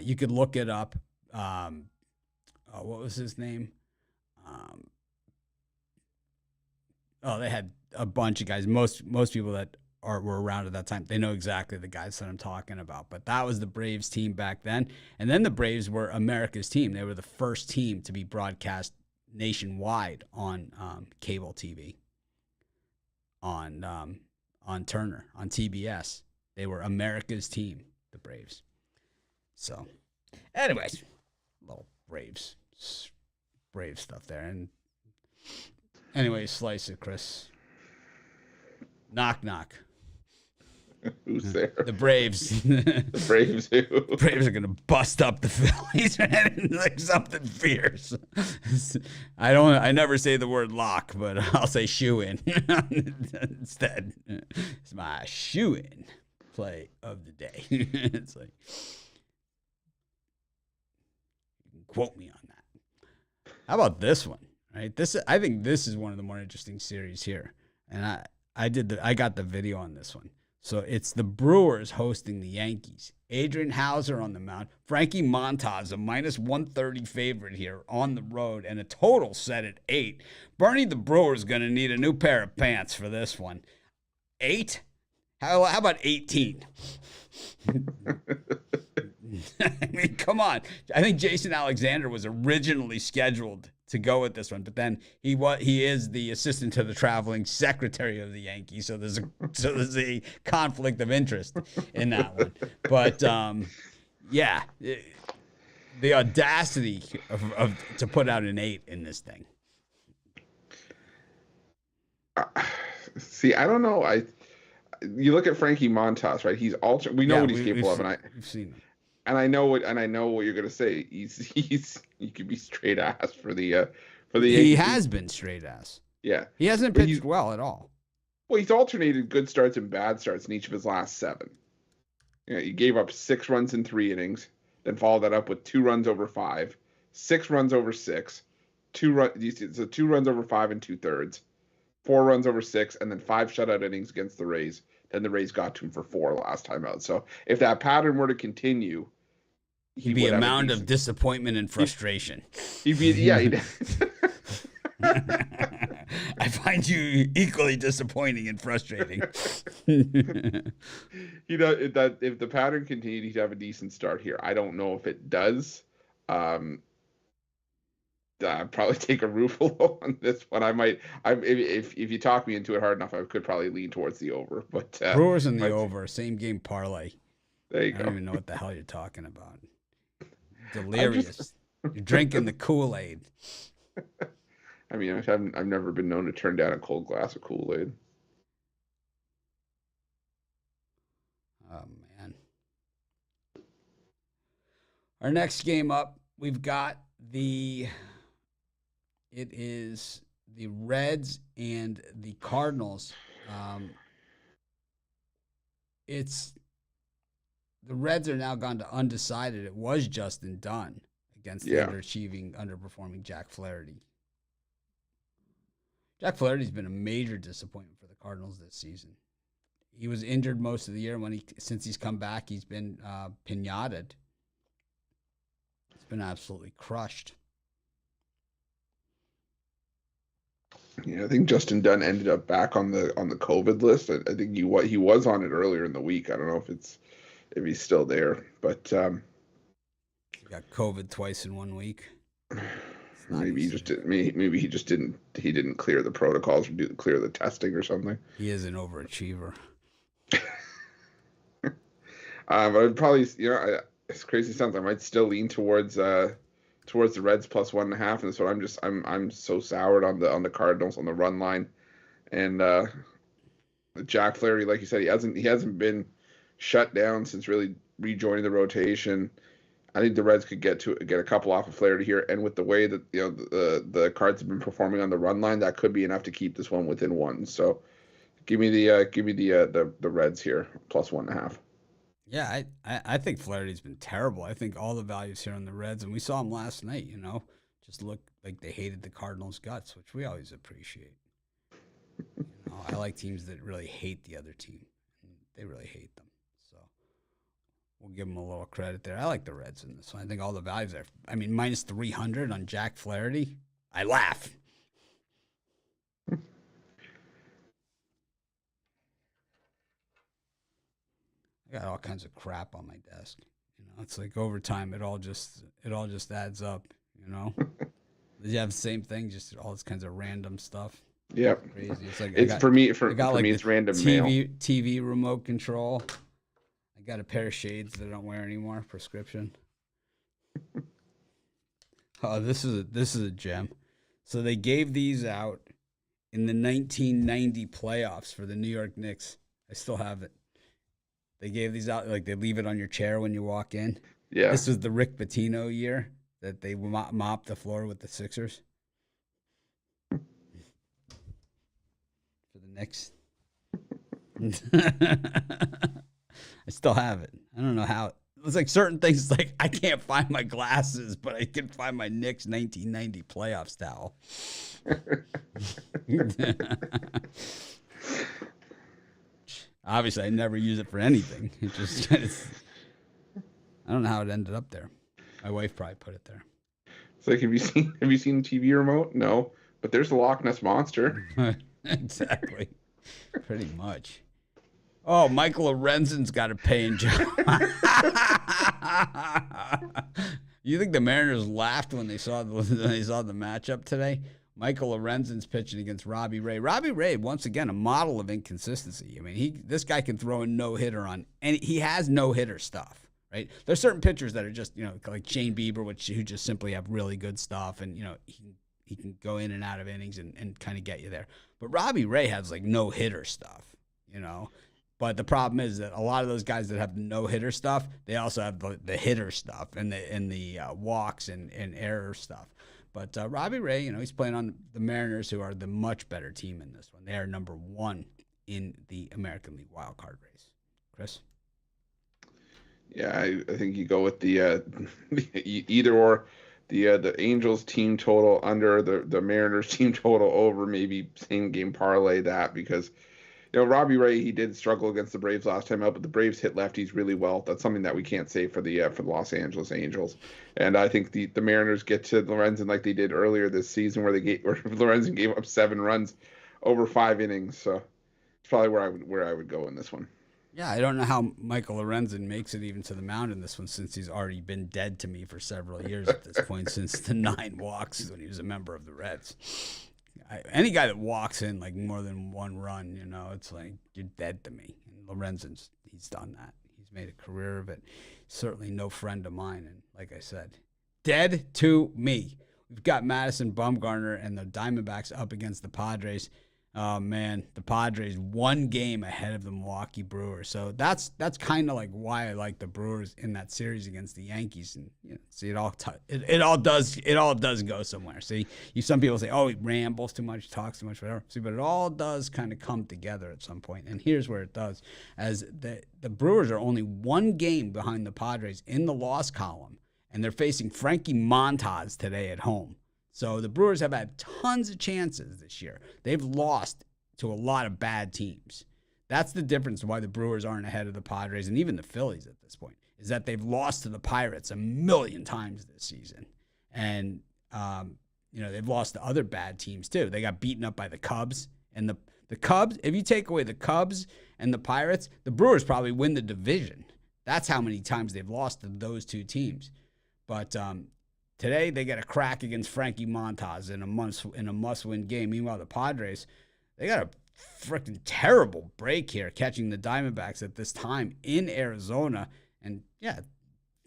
You could look it up. What was his name? They had a bunch of guys. Most people that were around at that time, they know exactly the guys that I'm talking about. But that was the Braves team back then. And then the Braves were America's team. They were the first team to be broadcast nationwide on cable TV, on Turner, on TBS. They were America's team, the Braves. So, anyways, little Braves stuff there. And anyway, slice it, Chris. Knock, knock. Who's there? The Braves. The Braves who? The Braves are going to bust up the Phillies, man, like something fierce. I never say the word lock, but I'll say shoe in instead. It's my shoe in play of the day. It's like, you can quote me on that. How about this one? Right, I think this is one of the more interesting series here, and I got the video on this one. So it's the Brewers hosting the Yankees. Adrian Hauser on the mound. Frankie Montas, a minus 130 favorite here on the road, and a total set at 8. Bernie the Brewer's going to need a new pair of pants for this one. 8? How about 18? I mean, come on. I think Jason Alexander was originally scheduled to go with this one, but then he is the assistant to the traveling secretary of the Yankees, so there's a conflict of interest in that one. But yeah, the audacity of to put out an 8 in this thing. See, I don't know. You look at Frankie Montas, right? He's we know what he's capable of, and we've seen him. And I know what you're gonna say. He could be straight ass for the Yankees. He has been straight ass. Yeah, he hasn't pitched well at all. Well, he's alternated good starts and bad starts in each of his last 7. He gave up 6 runs in 3 innings, then followed that up with 2 runs over 5, 6 runs over 6, 2 runs over 5 and 2/3, 4 runs over 6, and then 5 shutout innings against the Rays. Then the Rays got to him for 4 last time out. So if that pattern were to continue, he'd be a mound of disappointment and frustration. He'd be. I find you equally disappointing and frustrating. That if the pattern continued, he'd have a decent start here. I don't know if it does. I'd probably take a Ruffalo on this one. If you talk me into it hard enough, I could probably lean towards the over. But Brewers in the over, same game parlay. There you go. I don't even know what the hell you're talking about. Delirious. You're drinking the Kool-Aid. I mean, I've never been known to turn down a cold glass of Kool-Aid. Oh man. Our next game up, we've got it is the Reds and the Cardinals. The Reds are now gone to undecided. It was Justin Dunn against the underperforming Jack Flaherty. Jack Flaherty's been a major disappointment for the Cardinals this season. He was injured most of the year. Since he's come back, he's been piñated. He's been absolutely crushed. Yeah, I think Justin Dunn ended up back on the COVID list. I think he was on it earlier in the week. I don't know if he's still there, but he got COVID twice in 1 week. Maybe he just didn't. He didn't clear the protocols or clear the testing or something. He is an overachiever. But I'd probably, as crazy as it sounds, I might still lean towards the Reds plus 1.5. And so I'm so soured on the Cardinals on the run line, and Jack Flaherty, like you said, he hasn't been shut down since really rejoining the rotation. I think the Reds could get a couple off of Flaherty here, and with the way that the Cards have been performing on the run line, that could be enough to keep this one within 1. So, give me the Reds here plus 1.5. Yeah, I think Flaherty's been terrible. I think all the values here on the Reds, and we saw him last night. Just looked like they hated the Cardinals' guts, which we always appreciate. I like teams that really hate the other team. They really hate them. We'll give them a little credit there. I like the Reds in this one. I think all the values are, minus 300 on Jack Flaherty. I laugh. I got all kinds of crap on my desk. It's like over time, it all just adds up. Did you have the same thing? Just all this kinds of random stuff. Yep. Crazy. It's like for me, it's random TV remote control. I got a pair of shades that I don't wear anymore. Prescription. Oh, this is a gem. So they gave these out in the 1990 playoffs for the New York Knicks. I still have it. They gave these out, like they leave it on your chair when you walk in. Yeah. This was the Rick Pitino year that they mopped the floor with the Sixers. For the Knicks. I still have it. I don't know how. It's like certain things, like I can't find my glasses, but I can find my Knicks 1990 playoffs towel. Obviously, I never use it for anything. I don't know how it ended up there. My wife probably put it there. It's like, have you seen the TV remote? No, but there's the Loch Ness Monster. Exactly. Pretty much. Oh, Michael Lorenzen's got a paying job. You think the Mariners laughed when they saw the matchup today? Michael Lorenzen's pitching against Robbie Ray. Robbie Ray, once again, a model of inconsistency. I mean, this guy can throw a no-hitter on, and he has no-hitter stuff, right? There's certain pitchers that are just, like Shane Bieber, who just simply have really good stuff, and, he can go in and out of innings and kind of get you there. But Robbie Ray has, like, no-hitter stuff, But the problem is that a lot of those guys that have no-hitter stuff, they also have the hitter stuff and the walks and error stuff. But Robbie Ray, he's playing on the Mariners, who are the much better team in this one. They are number 1 in the American League wild card race. Chris? Yeah, I think you go with the either or. The Angels team total under, the Mariners team total over, maybe same game parlay that, because Robbie Ray, he did struggle against the Braves last time out, but the Braves hit lefties really well. That's something that we can't say for the Los Angeles Angels. And I think the Mariners get to Lorenzen like they did earlier this season, where Lorenzen gave up 7 runs over 5 innings. So it's probably where I would go in this one. Yeah, I don't know how Michael Lorenzen makes it even to the mound in this one, since he's already been dead to me for several years at this point, since the 9 walks when he was a member of the Reds. Any guy that walks in like more than 1 run, it's like you're dead to me. And Lorenzen's, he's done that. He's made a career of it. Certainly no friend of mine. And like I said, dead to me. We've got Madison Bumgarner and the Diamondbacks up against the Padres. Oh, man, the Padres 1 game ahead of the Milwaukee Brewers. So that's kind of like why I like the Brewers in that series against the Yankees. And see, it all does go somewhere. See, some people say, oh, he rambles too much, talks too much, whatever. See, but it all does kind of come together at some point. And here's where it does, as the Brewers are only 1 game behind the Padres in the loss column, and they're facing Frankie Montas today at home. So the Brewers have had tons of chances this year. They've lost to a lot of bad teams. That's the difference why the Brewers aren't ahead of the Padres and even the Phillies at this point, is that they've lost to the Pirates 1,000,000 times this season. And, they've lost to other bad teams too. They got beaten up by the Cubs. And the Cubs, if you take away the Cubs and the Pirates, the Brewers probably win the division. That's how many times they've lost to those 2 teams. But today, they get a crack against Frankie Montas in a must-win game. Meanwhile, the Padres, they got a freaking terrible break here, catching the Diamondbacks at this time in Arizona. And, yeah,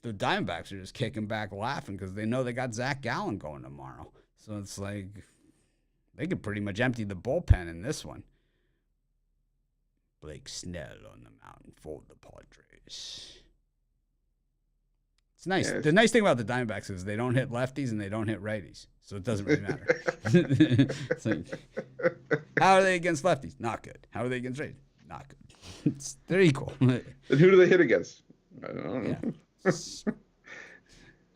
the Diamondbacks are just kicking back laughing because they know they got Zach Gallen going tomorrow. So it's like they could pretty much empty the bullpen in this one. Blake Snell on the mound for the Padres. It's nice. Yeah, the nice thing about the Diamondbacks is they don't hit lefties and they don't hit righties, so it doesn't really matter. It's like, how are they against lefties? Not good. How are they against righties? Not good. They're equal. Then who do they hit against? I don't know.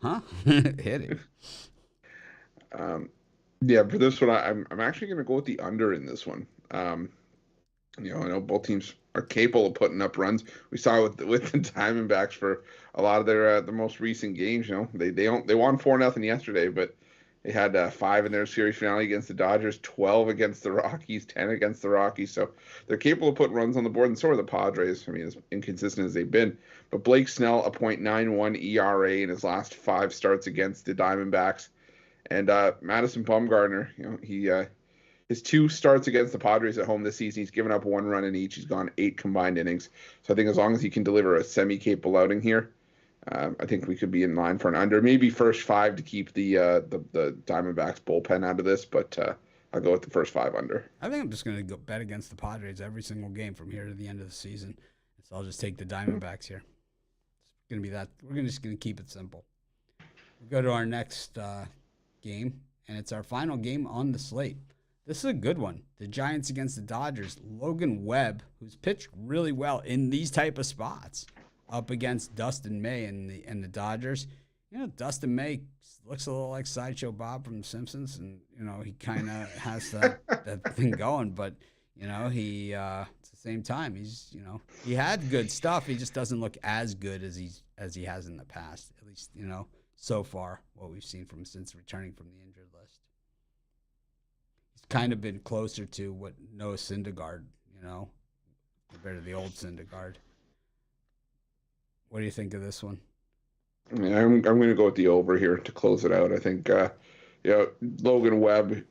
Huh? Hitting. Yeah, for this one, I'm actually going to go with the under in this one. I know both teams are capable of putting up runs. We saw with the Diamondbacks for a lot of their the most recent games. They won 4-0 yesterday, but they had 5 in their series finale against the Dodgers, 12 against the Rockies, 10 against the Rockies. So they're capable of putting runs on the board, and so are the Padres. I mean, as inconsistent as they've been. But Blake Snell, a .91 ERA in his last 5 starts against the Diamondbacks, and Madison Bumgarner, his 2 starts against the Padres at home this season, he's given up 1 run in each. He's gone 8 combined innings. So I think as long as he can deliver a semi-capable outing here, I think we could be in line for an under. Maybe first 5 to keep the Diamondbacks bullpen out of this, but I'll go with the first 5 under. I think I'm just going to go bet against the Padres every single game from here to the end of the season. So I'll just take the Diamondbacks here. It's going to be that. We're just going to keep it simple. We'll go to our next game, and it's our final game on the slate. This is a good one. The Giants against the Dodgers. Logan Webb, who's pitched really well in these type of spots, up against Dustin May and the Dodgers. Dustin May looks a little like Sideshow Bob from The Simpsons, and he kind of has that thing going. But he at the same time, he's he had good stuff. He just doesn't look as good as he has in the past. At least so far what we've seen from him since returning from the injured list. Kind of been closer to what Noah Syndergaard, compared to the old Syndergaard. What do you think of this one? Yeah, I'm going to go with the over here to close it out. I think Logan Webb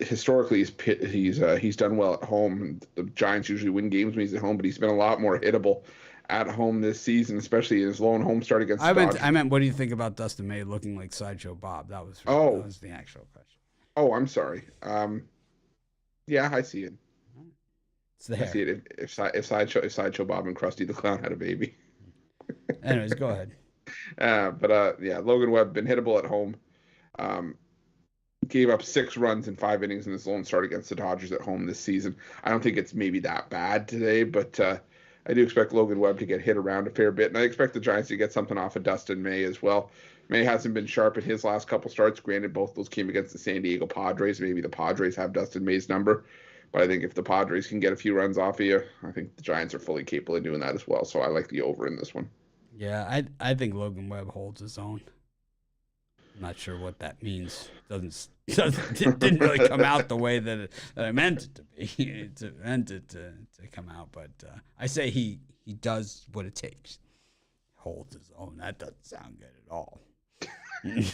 historically he's done well at home. The Giants usually win games when he's at home, but he's been a lot more hittable at home this season, especially in his lone home start against the Dodgers. I meant, what do you think about Dustin May looking like Sideshow Bob? That was the actual question. Oh, I'm sorry. Yeah, I see it. It's the hair. I see it. If Sideshow Bob and Krusty the Clown had a baby. Anyways, go ahead. Logan Webb been hittable at home. Gave up 6 runs in 5 innings in his lone start against the Dodgers at home this season. I don't think it's maybe that bad today, but I do expect Logan Webb to get hit around a fair bit, and I expect the Giants to get something off of Dustin May as well. May hasn't been sharp in his last couple starts. Granted, both those came against the San Diego Padres. Maybe the Padres have Dustin May's number, but I think if the Padres can get a few runs off of you, I think the Giants are fully capable of doing that as well. So I like the over in this one. Yeah, I think Logan Webb holds his own. I'm not sure what that means. It didn't really come out the way that I meant it to be. It meant it to come out, but I say he does what it takes. Holds his own. That doesn't sound good at all. Yeah.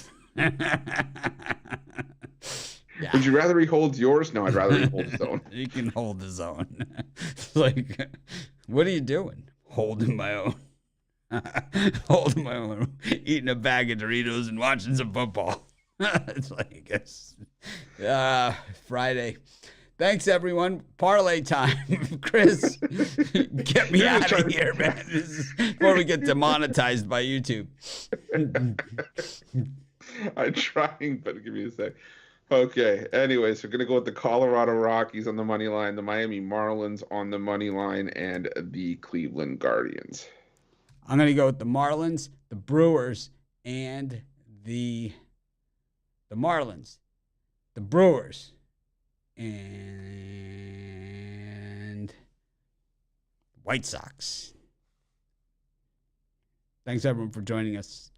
Would you rather he holds yours? No, I'd rather he holds his own. He can hold his own. It's like, what are you doing? Holding my own. Holding my own. Eating a bag of Doritos and watching some football. It's like, I guess. Friday. Thanks, everyone. Parlay time. Chris, get me out of here, man. Before we get demonetized by YouTube. I'm trying, but give me a sec. Okay. Anyways, we're going to go with the Colorado Rockies on the money line, the Miami Marlins on the money line, and the Cleveland Guardians. I'm going to go with the Marlins, the Brewers, and the Marlins, the Brewers, and White Sox. Thanks, everyone, for joining us.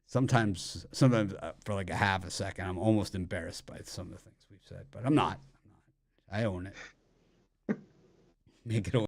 Sometimes for like a half a second, I'm almost embarrassed by some of the things we've said, but I'm not. I own it. Make it a